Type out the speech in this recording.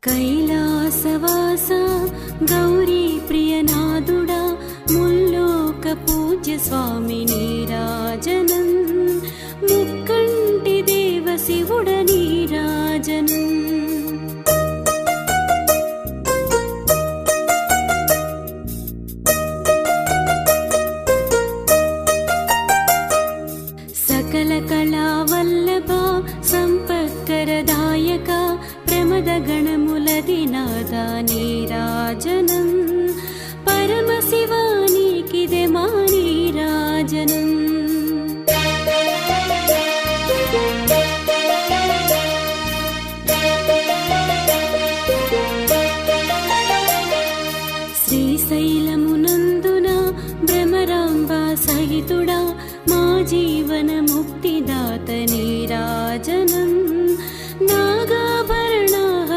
కైలాసవాస గౌరీ ప్రియనాథుడా ముల్లోక పూజ్య స్వామి నీరాజనం ముక్కంటి దేవ శివుడ నీరాజనం సకల కళావల్లభ సంపత్కరదాయక ప్రమద గణములదినాద నీరాజనం పరమశివానికిదే మా నీరాజనం శ్రీశైలమునందున భ్రమరాంబ సహితుడా మా జీవన ముక్తిదాత నీరాజనం